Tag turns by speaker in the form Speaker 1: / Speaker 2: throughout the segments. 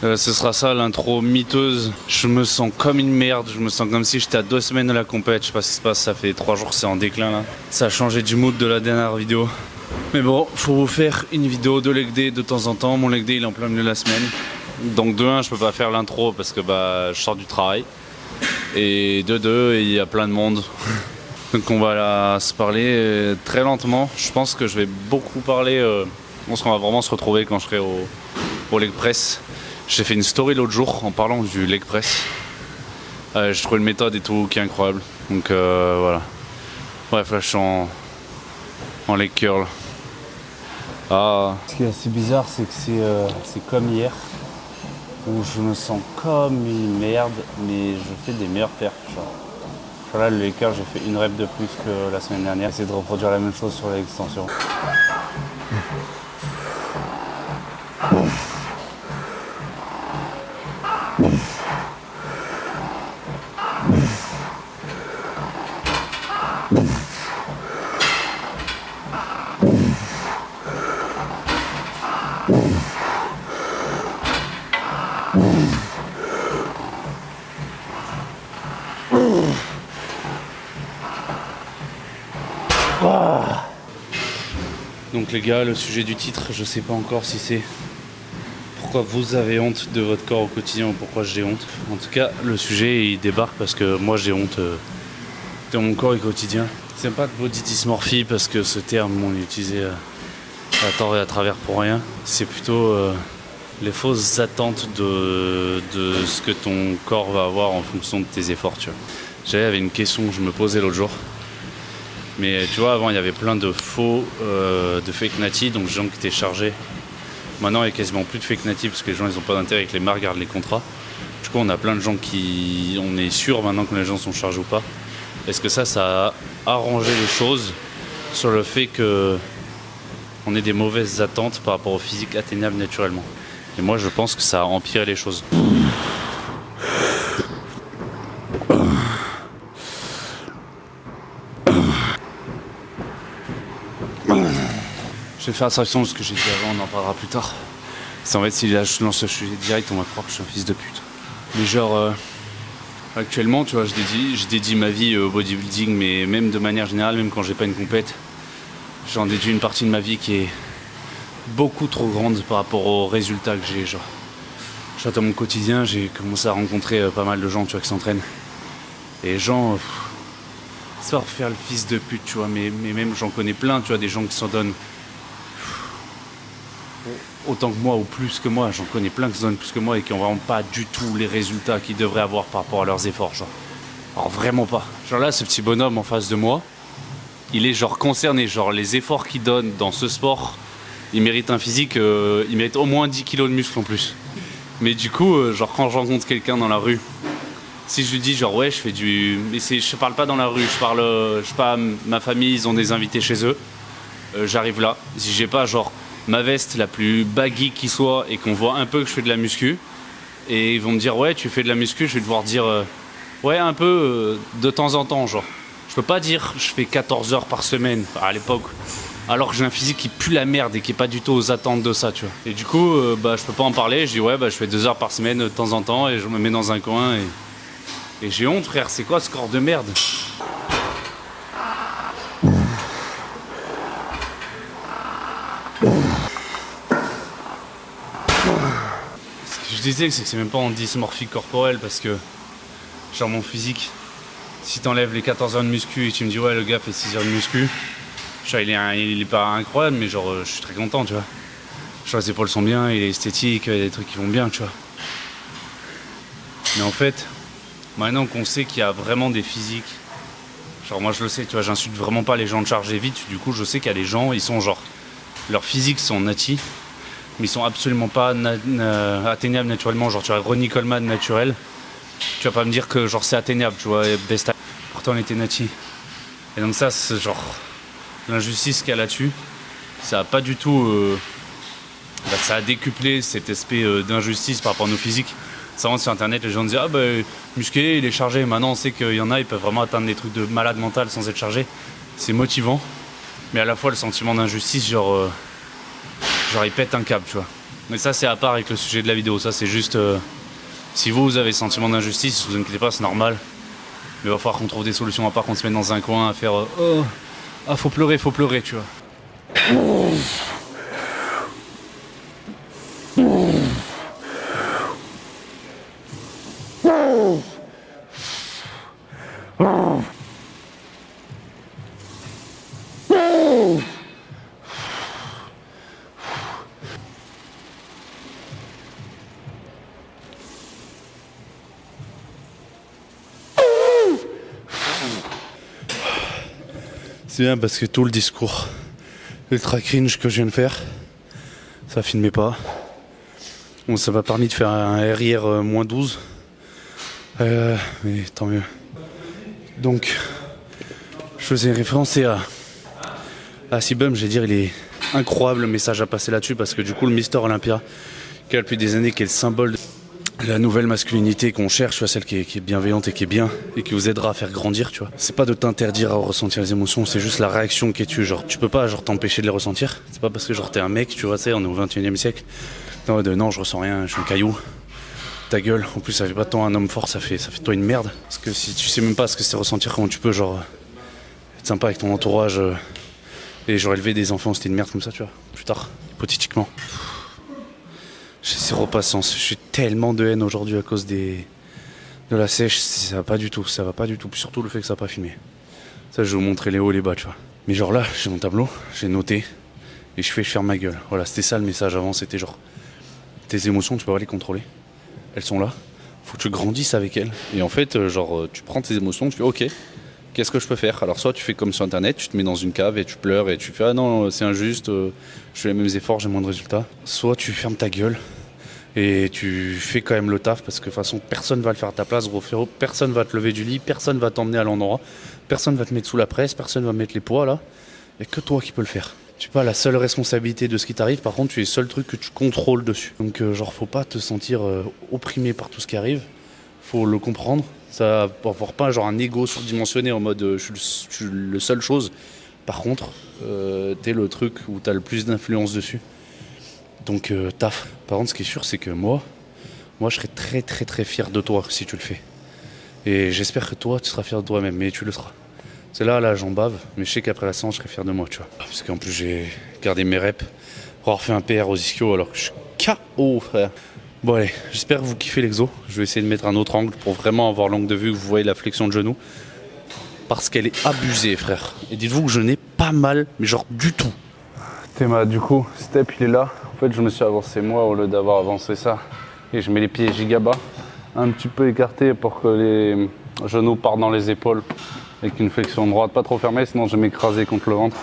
Speaker 1: Ce sera ça l'intro miteuse. Je me sens comme une merde, je me sens comme si j'étais à 2 semaines de la compète. Je sais pas ce qui se passe, ça fait 3 jours que c'est en déclin là. Ça a changé du mood de la dernière vidéo. Mais bon, faut vous faire une vidéo de leg day de temps en temps. Mon leg day il est en plein milieu de la semaine. Donc de 1, je peux pas faire l'intro parce que je sors du travail. Et de 2, il y a plein de monde. Donc on va là se parler très lentement. Je pense que je vais beaucoup parler. On va vraiment se retrouver quand je serai au leg press. J'ai fait une story l'autre jour en parlant du leg press. J'ai trouvé une méthode et tout qui est incroyable. Donc voilà. Bref, là je suis en leg curl. Ah.
Speaker 2: Ce qui est assez bizarre, c'est que c'est comme hier, où je me sens comme une merde, mais je fais des meilleurs perfs. Là, le leg curl, j'ai fait une rep de plus que la semaine dernière. J'essaie de reproduire la même chose sur l'extension.
Speaker 1: Donc les gars, le sujet du titre, je sais pas encore si c'est pourquoi vous avez honte de votre corps au quotidien ou pourquoi j'ai honte. En tout cas, le sujet il débarque parce que moi j'ai honte de mon corps au quotidien. C'est pas de body dysmorphie parce que ce terme on l'utilise à tort et à travers pour rien. C'est plutôt les fausses attentes de ce que ton corps va avoir en fonction de tes efforts. Tu vois. J'avais une question que je me posais l'autre jour. Mais tu vois, avant il y avait plein de faux, de fake nati, donc des gens qui étaient chargés. Maintenant il y a quasiment plus de fake nati parce que les gens ils ont pas d'intérêt que les marques gardent les contrats. Du coup on a plein de gens on est sûr maintenant que les gens sont chargés ou pas. Est-ce que ça a arrangé les choses sur le fait que on ait des mauvaises attentes par rapport au physique atteignable naturellement? Et moi je pense que ça a empiré les choses. Je vais faire attention à ce que j'ai dit avant, on en parlera plus tard. C'est en fait, si là je lance le sujet direct, on va croire que je suis un fils de pute. Mais genre, actuellement, tu vois, je dédie ma vie au bodybuilding, mais même de manière générale, même quand j'ai pas une compète, j'en déduis une partie de ma vie qui est beaucoup trop grande par rapport aux résultats que j'ai. Genre, dans mon quotidien, j'ai commencé à rencontrer pas mal de gens, tu vois, qui s'entraînent. Et les gens, c'est pas pour faire le fils de pute, tu vois, mais même j'en connais plein, tu vois, des gens qui s'en donnent autant que moi ou plus que moi, j'en connais plein qui se donnent plus que moi et qui ont vraiment pas du tout les résultats qu'ils devraient avoir par rapport à leurs efforts, genre. Alors vraiment pas. Genre là, ce petit bonhomme en face de moi, il est genre concerné, genre les efforts qu'il donne dans ce sport, il mérite un physique, il mérite au moins 10 kilos de muscle en plus. Mais du coup, genre quand je rencontre quelqu'un dans la rue, si je lui dis genre ouais je fais du... Mais je parle pas dans la rue, je sais pas, ma famille, ils ont des invités chez eux, j'arrive là, si j'ai pas genre ma veste la plus baggy qui soit et qu'on voit un peu que je fais de la muscu et ils vont me dire ouais tu fais de la muscu, je vais devoir dire ouais un peu de temps en temps genre. Je peux pas dire je fais 14 heures par semaine à l'époque alors que j'ai un physique qui pue la merde et qui est pas du tout aux attentes de ça tu vois. Et du coup je peux pas en parler, je dis ouais je fais 2 heures par semaine de temps en temps et je me mets dans un coin et j'ai honte frère, c'est quoi ce corps de merde? Je disais c'est que c'est même pas en dysmorphie corporelle parce que genre mon physique, si t'enlèves les 14 heures de muscu et tu me dis ouais le gars fait 6 heures de muscu, genre il est pas incroyable mais genre je suis très content tu vois. Genre les épaules sont bien, il est esthétique, il y a des trucs qui vont bien tu vois. Mais en fait, maintenant qu'on sait qu'il y a vraiment des physiques, genre moi je le sais tu vois, j'insulte vraiment pas les gens de charger vite, du coup je sais qu'il y a des gens, ils sont genre, leurs physiques sont natis. Mais ils sont absolument pas atteignables naturellement. Genre tu vois Ronnie Coleman naturel, tu vas pas me dire que genre c'est atteignable, tu vois, best pourtant on était nati. Et donc ça c'est genre l'injustice qu'il y a là-dessus, ça a pas du tout ça a décuplé cet aspect d'injustice par rapport à nos physiques. Ça rentre sur internet, les gens disent ah bah musclé il est chargé, maintenant on sait qu'il y en a, ils peuvent vraiment atteindre des trucs de malade mental sans être chargé. C'est motivant, mais à la fois le sentiment d'injustice genre il pète un câble, tu vois. Mais ça, c'est à part avec le sujet de la vidéo. Ça, c'est juste... si vous avez sentiment d'injustice, vous inquiétez pas, c'est normal. Mais il va falloir qu'on trouve des solutions à part qu'on se mette dans un coin à faire... oh, ah, faut pleurer, tu vois. C'est bien parce que tout le discours ultra cringe que je viens de faire, ça filmait pas. Bon, ça m'a permis de faire un RIR -12. Mais tant mieux. Donc, je faisais référence à Sibum, je vais dire, il est incroyable le message à passer là-dessus parce que du coup, le Mister Olympia, qui a depuis des années, qui est le symbole de la nouvelle masculinité qu'on cherche, tu vois, celle qui est bienveillante et qui est bien et qui vous aidera à faire grandir, tu vois. C'est pas de t'interdire à ressentir les émotions, c'est juste la réaction qui est tue. Genre, tu peux pas genre t'empêcher de les ressentir. C'est pas parce que genre t'es un mec, tu vois, on est au 21e siècle. Non, je ressens rien, je suis un caillou. Ta gueule. En plus, ça fait pas de toi un homme fort, ça fait de toi une merde. Parce que si tu sais même pas ce que c'est ressentir, comment tu peux genre être sympa avec ton entourage et genre élever des enfants, c'était une merde comme ça, tu vois. Plus tard, hypothétiquement. J'ai zéro patience. J'ai tellement de haine aujourd'hui à cause de la sèche. Ça va pas du tout. Puis surtout le fait que ça n'a pas filmé. Ça, je vais vous montrer les hauts et les bas, tu vois. Mais genre là, j'ai mon tableau, j'ai noté et je ferme ma gueule. Voilà, c'était ça le message avant. C'était genre tes émotions, tu peux pas les contrôler. Elles sont là. Faut que tu grandisses avec elles. Et en fait, genre, tu prends tes émotions, tu fais OK. Qu'est-ce que je peux faire? Alors soit tu fais comme sur internet, tu te mets dans une cave et tu pleures et tu fais ah non c'est injuste, je fais les mêmes efforts, j'ai moins de résultats. Soit tu fermes ta gueule et tu fais quand même le taf parce que de toute façon personne va le faire à ta place, gros frérot, personne va te lever du lit, personne va t'emmener à l'endroit, personne va te mettre sous la presse, personne va mettre les poids là. Il n'y a que toi qui peux le faire. Tu n'es pas la seule responsabilité de ce qui t'arrive, par contre tu es le seul truc que tu contrôles dessus. Donc genre faut pas te sentir opprimé par tout ce qui arrive, faut le comprendre. Ça va avoir pas genre un ego surdimensionné en mode je suis le seule chose. Par contre, t'es le truc où t'as le plus d'influence dessus. Donc taf. Par contre, ce qui est sûr, c'est que moi, je serais très très très fier de toi si tu le fais. Et j'espère que toi, tu seras fier de toi-même, mais tu le seras. C'est là, j'en bave, mais je sais qu'après la séance, je serai fier de moi, tu vois. Parce qu'en plus, j'ai gardé mes reps pour avoir fait un PR aux ischios alors que je suis KO, frère. Bon allez, j'espère que vous kiffez l'exo. Je vais essayer de mettre un autre angle pour vraiment avoir l'angle de vue, que vous voyez la flexion de genou. Parce qu'elle est abusée, frère. Et dites-vous que je n'ai pas mal, mais genre du tout. Théma, du coup, step il est là. En fait, je me suis avancé moi au lieu d'avoir avancé ça. Et je mets les pieds giga bas, un petit peu écartés pour que les genoux partent dans les épaules. Avec une flexion droite, pas trop fermée, sinon je vais m'écraser contre le ventre.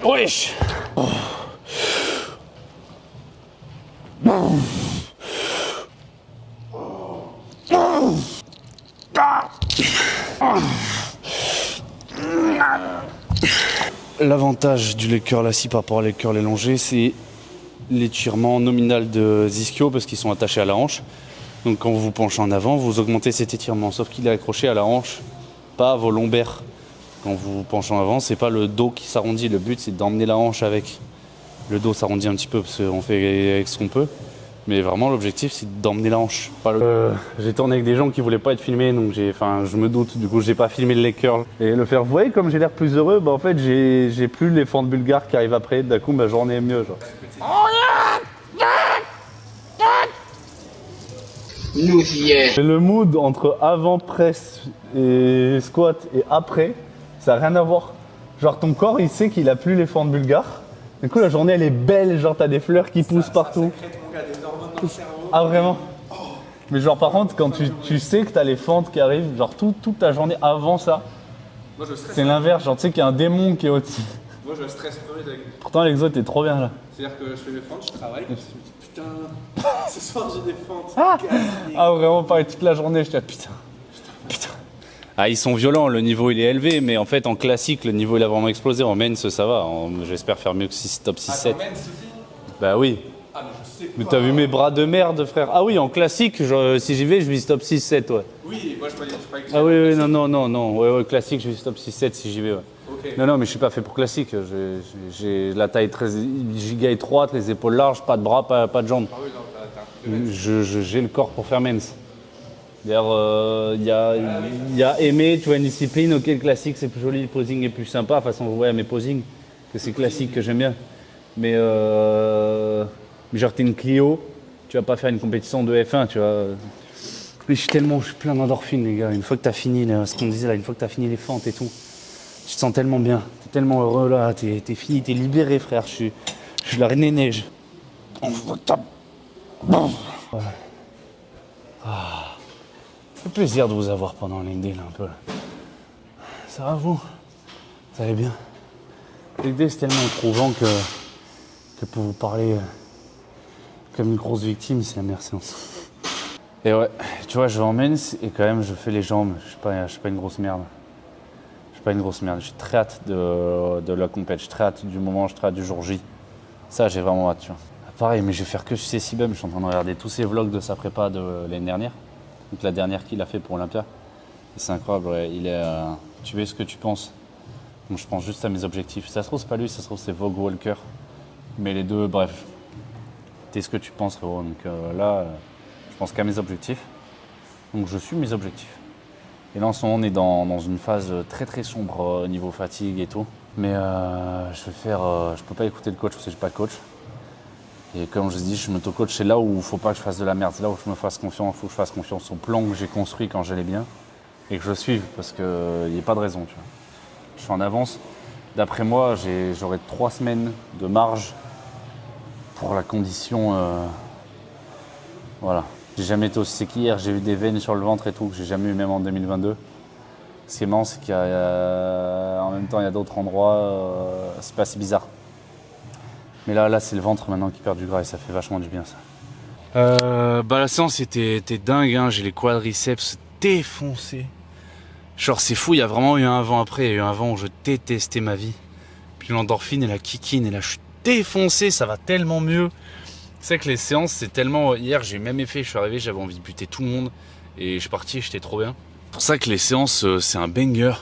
Speaker 1: Wesh. L'avantage du leg curl assis par rapport à leg curl allongé, c'est l'étirement nominal de ischio parce qu'ils sont attachés à la hanche. Donc quand vous vous penchez en avant, vous augmentez cet étirement, sauf qu'il est accroché à la hanche, pas à vos lombaires. Quand vous vous penchez en avant, c'est pas le dos qui s'arrondit, le but c'est d'emmener la hanche avec. Le dos s'arrondit un petit peu parce qu'on fait avec ce qu'on peut. Mais vraiment l'objectif c'est d'emmener la hanche. J'ai tourné avec des gens qui voulaient pas être filmés, donc je me doute, du coup j'ai pas filmé le leg curl. Et le faire, vous voyez comme j'ai l'air plus heureux, bah en fait j'ai plus les fentes bulgares qui arrivent après, d'un coup ma journée est mieux genre. Et le mood entre avant presse et squat et après, ça n'a rien à voir. Genre ton corps il sait qu'il a plus les fentes bulgares. Du coup la journée elle est belle, genre t'as des fleurs qui poussent partout. Ah vraiment?
Speaker 2: Mais genre par contre, quand tu sais que t'as les fentes qui arrivent, genre toute ta journée avant ça,
Speaker 3: Moi je stresse.
Speaker 2: c'est l'inverse. Genre tu sais qu'il y a un démon qui est au-dessus.
Speaker 3: Moi je stresse peu avec.
Speaker 2: Pourtant l'exo t'es trop bien là.
Speaker 3: C'est-à-dire que je fais mes fentes, je travaille, et puis je me dis putain, ce soir j'ai des fentes.
Speaker 2: Ah vraiment pareil toute la journée, je dis putain. Ah ils sont violents, le niveau il est élevé, mais en fait en classique le niveau il a vraiment explosé. En mains ça va, j'espère faire mieux que top 6-7. Bah oui.
Speaker 3: Ah mais je sais
Speaker 2: Mais
Speaker 3: pas.
Speaker 2: t'as vu mes bras de merde frère. Ah oui en classique, si j'y vais je vise top 6-7 ouais.
Speaker 3: Oui, moi je croyais que
Speaker 2: Ah oui non, ouais classique je vise top 6-7 si j'y vais ouais.
Speaker 3: Ok.
Speaker 2: Non mais je suis pas fait pour classique, j'ai la taille très giga étroite, les épaules larges, pas de bras, pas de jambes.
Speaker 3: Ah oui, non, t'as un peu
Speaker 2: J'ai le corps pour faire men's. D'ailleurs, il y a aimé, tu vois, une discipline, ok, le classique c'est plus joli, le posing est plus sympa, de toute façon vous voyez mes posings, que c'est classique que j'aime bien. Mais genre t'es une Clio, tu vas pas faire une compétition de F1, tu vois. Mais je suis plein d'endorphines les gars, une fois que t'as fini, là, ce qu'on disait là, une fois que t'as fini les fentes et tout, tu te sens tellement bien, t'es tellement heureux là, t'es fini, t'es libéré frère, je suis la reine des neiges. Voilà. Ça fait plaisir de vous avoir pendant LinkedIn un peu. Ça va vous? Ça allait bien? LinkedIn c'est tellement éprouvant que pour vous parler comme une grosse victime, c'est la meilleure séance. Et ouais, tu vois, je vais en men's et quand même je fais les jambes. Je suis pas une grosse merde. Je suis pas une grosse merde. J'ai très hâte de la compète. J'ai très hâte du moment, j'ai très hâte du jour J. Ça, j'ai vraiment hâte, tu vois. Pareil, mais je vais faire que sur Cibum. Je suis en train de regarder tous ces vlogs de sa prépa de l'année dernière. Donc la dernière qu'il a fait pour Olympia. Et c'est incroyable, ouais. Il est. Tu es ce que tu penses. Donc je pense juste à mes objectifs. Ça se trouve, c'est pas lui, ça se trouve, c'est Vogue Walker. Mais les deux, bref. T'es ce que tu penses, frérot. Donc là, je pense qu'à mes objectifs. Donc je suis mes objectifs. Et là, en ce moment, on est dans une phase très très sombre niveau fatigue et tout. Mais je vais faire. Je peux pas écouter le coach parce que j'ai pas de coach. Et comme je dis, je m'auto-coach, c'est là où il ne faut pas que je fasse de la merde. C'est là où je me fasse confiance. Il faut que je fasse confiance au plan que j'ai construit quand j'allais bien. Et que je le suive, parce qu'il n'y a pas de raison. Tu vois. Je suis en avance. D'après moi, j'aurai 3 semaines de marge pour la condition. Voilà. J'ai jamais été aussi sec hier. J'ai eu des veines sur le ventre et tout, que j'ai jamais eu même en 2022. Ce qui est marrant, c'est qu'en même temps, il y a d'autres endroits. C'est pas si bizarre. Mais là c'est le ventre maintenant qui perd du gras et ça fait vachement du bien ça. La séance était dingue, hein. J'ai les quadriceps défoncés. Genre c'est fou, il y a vraiment eu un avant après, il y a eu un avant où je détestais ma vie. Puis l'endorphine et la kikine et là je suis défoncé, ça va tellement mieux. C'est que les séances c'est tellement... Hier j'ai eu le même effet, je suis arrivé, j'avais envie de buter tout le monde et je suis parti et j'étais trop bien. C'est pour ça que les séances c'est un banger.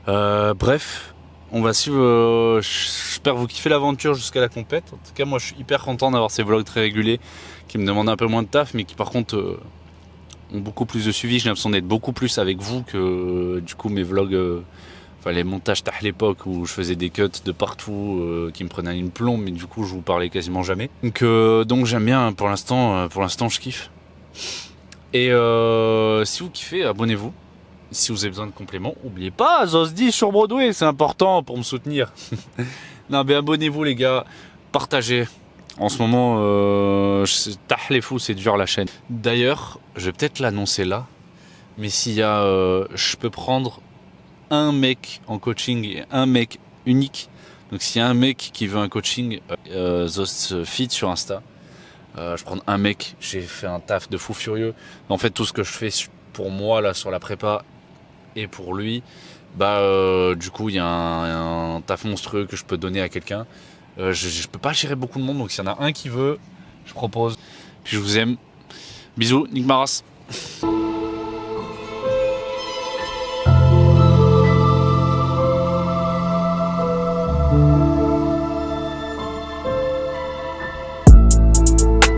Speaker 2: Bref. On va suivre, j'espère vous kiffer l'aventure jusqu'à la compète. En tout cas, moi je suis hyper content d'avoir ces vlogs très réguliers qui me demandent un peu moins de taf, mais qui par contre ont beaucoup plus de suivi. J'ai l'impression d'être beaucoup plus avec vous que du coup mes vlogs, les montages à l'époque où je faisais des cuts de partout qui me prenaient une plombe, mais du coup je vous parlais quasiment jamais. Donc j'aime bien, pour l'instant je kiffe. Et si vous kiffez, abonnez-vous. Si vous avez besoin de compléments, n'oubliez pas, Zos 10 sur Broadway, c'est important pour me soutenir. Non mais abonnez-vous les gars, partagez. En ce moment, les fous, c'est dur la chaîne. D'ailleurs, je vais peut-être l'annoncer là, mais s'il y a, je peux prendre un mec en coaching et un mec unique. Donc s'il y a un mec qui veut un coaching, Zos Fit sur Insta, je prends un mec, j'ai fait un taf de fou furieux. En fait, tout ce que je fais pour moi là sur la prépa, et pour lui, du coup il y a un taf monstrueux que je peux donner à quelqu'un. Je peux pas gérer beaucoup de monde, donc s'il y en a un qui veut, je propose. Puis je vous aime. Bisous, Nick Maras.